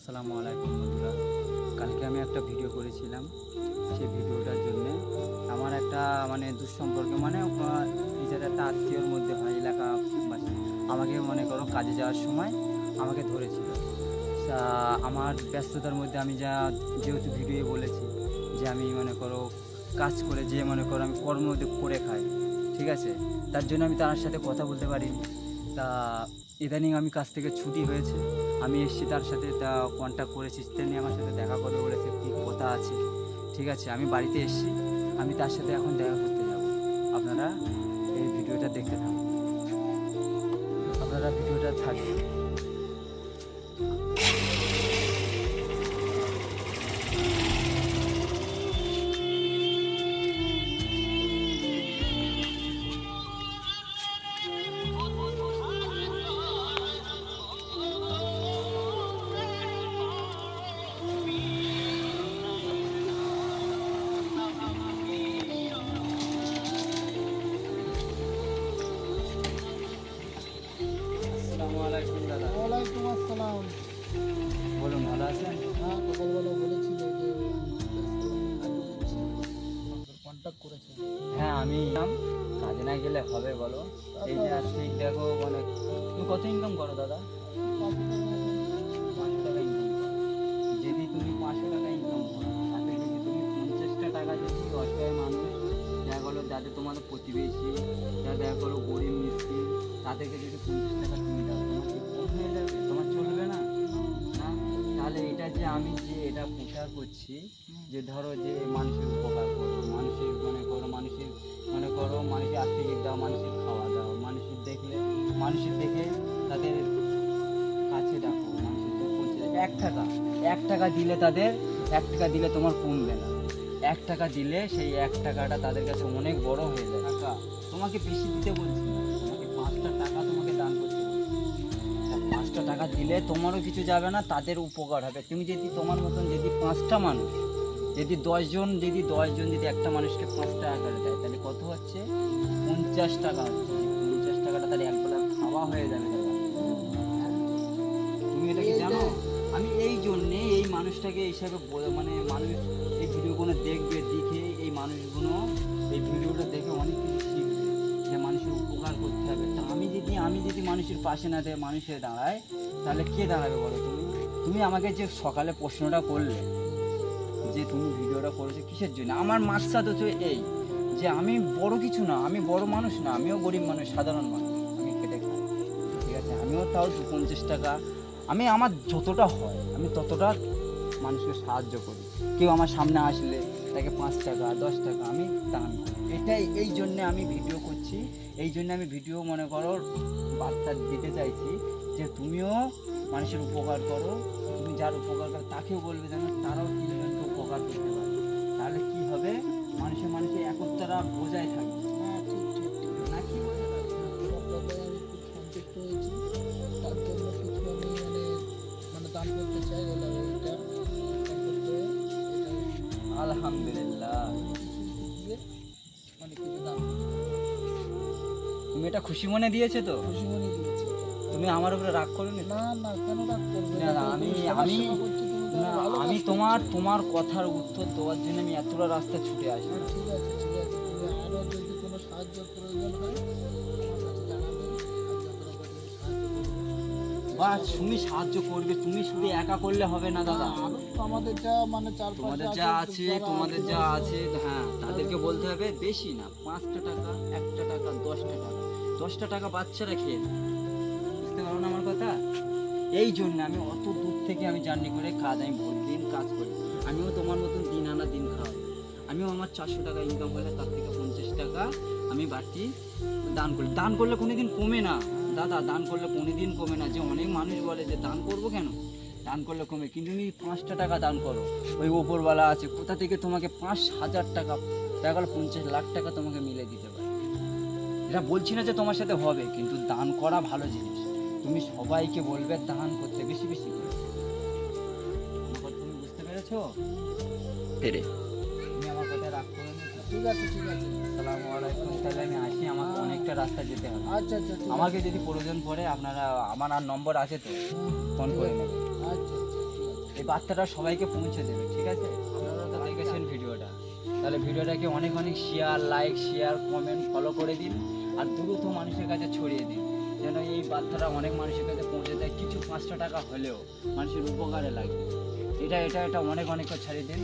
আসসালামু আলাইকুম বন্ধুরা। কালকে আমি একটা ভিডিও করেছিলাম। সেই ভিডিওটার জন্যে আমার একটা দুঃসম্পর্কে নিজের একটা আত্মীয়র মধ্যে হয় এলাকাবাসী আমাকে মনে করো কাজে যাওয়ার সময় আমাকে ধরেছিল। আমার ব্যস্ততার মধ্যে আমি যেহেতু ভিডিও বলেছি যে আমি মনে করো কাজ করে যে মনে করো আমি কর্ম করে খাই, ঠিক আছে, তার জন্য আমি তার সাথে কথা বলতে পারিনি। তা ইদানিং আমি কাজ থেকে ছুটি হয়েছে, আমি এসেছি তার সাথে, তা কন্ট্যাক্ট করেছি, তিনি আমার সাথে দেখা করে বলেছে কি কথা আছে, ঠিক আছে, আমি বাড়িতে এসেছি, আমি তার সাথে এখন দেখা করতে যাব। আপনারা এই ভিডিওটা দেখতে থাকুন, আপনারা ভিডিওটা থাকবে। আসসালামু আলাইকুম দাদা। ওয়ালাইকুম আসসালাম। বলুন, ভালো আছেন? হ্যাঁ, সকালবেলা বলেছিল যে কন্ট্যাক্ট করেছে। হ্যাঁ, আমি কাজে না গেলে হবে বলো? এই যে আজকে দেখো তুমি কত ইনকাম করো দাদা? 500 টাকা ইনকাম করো। যদি তুমি 500 টাকা ইনকাম করো, তাতে যদি তুমি 50টা টাকা যদি অসহায় মানুষ দেখা গেলো, যাদের তোমাদের প্রতিবেশী, যা দেখা গেলো গরিব মিষ্টি, তাদেরকে যদি 50 টাকা তুমি দাও, তোমার কি কম হয়ে যাবে? তোমার চলবে না? না? তাহলে এটা যে আমি যে এটা প্রচার করছি যে ধরো যে মানুষের উপকার করো, মানুষের মানুষের আর্থিক দাও, মানুষের খাওয়া দাও, মানুষের দেখে তাদের কাছে ডাকো, মানুষের দুঃখ পৌঁছে দেবে। 1 টাকা দিলে তাদের 1 টাকা দিলে তোমার কমবে না। 1 টাকা দিলে সেই 1 টাকাটা তাদের কাছে অনেক বড় হয়ে যায়। টাকা তোমাকে বেশি দিতে বলছি না, তোমাকে 5টা টাকা তোমাকে দান করতে বলছি। 5টা টাকা দিলে তোমারও কিছু যাবে না, তাদের উপকার হবে। তুমি যদি তোমার মতন যদি 5টা মানুষ, যদি 10 জন যদি একটা মানুষকে 5 টাকা করে দেয়, তাহলে কত হচ্ছে? 50 টাকা হচ্ছে। 50 টাকাটা তাহলে একবেলা খাওয়া হয়ে যাবে দাদা। তুমি এটা কি জানো? আমি এই জন্যে এই মানুষটাকে হিসাবে মানুষ এই ভিডিওগুলো দেখবে, দেখে এই মানুষগুলো এই ভিডিওটা দেখে অনেক কিছু শিখবে যে মানুষের উপকার করতে হবে। তা আমি যদি মানুষের পাশে না দিয়ে মানুষের দাঁড়ায়, তাহলে কে দাঁড়াবে বলো? তুমি আমাকে যে সকালে প্রশ্নটা করলে যে তুমি ভিডিওটা করেছো কিসের জন্য, আমার মাকসাদ হচ্ছে এই যে আমি বড় কিছু না, আমি বড় মানুষ না, আমিও গরিব মানুষ, সাধারণ মানুষ, আমি খেটে খাই, ঠিক আছে, আমিও তাও 50 টাকা আমি আমার যতটা হয় আমি ততটা মানুষকে সাহায্য করি। কেউ আমার সামনে আসলে তাকে 5 টাকা 10 টাকা আমি দান করি। এই জন্যে আমি ভিডিও করছি, এই জন্য আমি ভিডিও মনে করো বার্তা দিতে চাইছি যে তুমিও মানুষের উপকার করো। তুমি যার উপকার করো তাকেও বলবে যেন তারাও 3জনকে উপকার করতে পারে। তাহলে কি হবে? মানুষের একতারা বজায় থাকবে। হ্যাঁ, ঠিক ঠিক ঠিক। না কি বলে দাদা? তোমার কথায় আমি খুব সন্তুষ্ট হয়েছি। তার জন্য কিছু আমি দান করতে চাই বলে আমি এটা সন্তুষ্ট হয়ে এটা আলহামদুলিল্লাহ, দিয়ে কিছু দান তুমি এটা খুশি মনে দিয়েছো তো? খুশি মনে দিয়েছি। তুমি আমার উপরে রাগ করোনি তো? না না, কেন রাগ করবে? না, আমি তোমার কথার উত্তর দেওয়ার জন্য আমি এতটা রাস্তা ছুটে আসি। ঠিক আছে ঠিক আছে। তুমি আরও যদি কোনো সাহায্য প্রয়োজন হয় আমার কাছে জানাবেন। বা তুমি সাহায্য করবে, তুমি শুধু একা করলে হবে না দাদা। আরো আমাদের যা চারপাশে তোমাদের যা আছে হ্যাঁ, তাদেরকে বলতে হবে বেশি না, 5টা টাকা, 1টা টাকা, 10টা টাকা বাচ্চারা খেয়ে নেয়। বুঝতে পারো না আমার কথা? এই জন্য আমি অত দূর থেকে আমি জার্নি করে আমি ভোর দিন কাজ করি। আমিও তোমার মতন দিন আনা দিন খাওয়াই। আমিও আমার 400 টাকা ইনকাম করলে তার থেকে 50 টাকা আমি বাড়তি দান করি। দান করলে কোনোদিন কমে না দাদা, দান করলে কোনোদিন কমে না। যে অনেক মানুষ বলে যে দান করবো কেন, দান করলে কমে, কিন্তু তুমি 5টা টাকা দান করো, ওই ওপরওয়ালা আছে কোথা থেকে তোমাকে 5,000 টাকা, দেখা গেলো 50 লাখ টাকা তোমাকে মিলে দিতে পারে। এটা বলছি না যে তোমার সাথে হবে, কিন্তু দান করা ভালো জিনিস। তুমি সবাইকে বলবে দান করতে বেশি বেশি করে। তুমি বুঝতে পেরেছো? তুমি আমার কথা রাগ করো না? ঠিক আছে ঠিক আছে। আসসালামু আলাইকুম। তাহলে আমি আসি, আমাকে অনেকটা রাস্তা যেতে হবে। আচ্ছা আচ্ছা, আমাকে যদি প্রয়োজন পড়ে আপনারা, আমার আর নম্বর আছে তো, ফোন করে নেবেন। আচ্ছা আচ্ছা ঠিক আছে। বার্তাটা সবাইকে পৌঁছে দেবে, ঠিক আছে? আপনারা তো দেখেছেন ভিডিওটা, তাহলে ভিডিওটাকে অনেক অনেক share, like, share, comment, follow করে দিন আর দ্রুত মানুষের কাছে ছড়িয়ে দিন, যেন এই বার্তাটা অনেক মানুষের কাছে পৌঁছে যায়, কিছু 5টা টাকা হলেও মানুষের উপকারে লাগে। এটা অনেক অনেক করে ছাড়িয়ে দিন।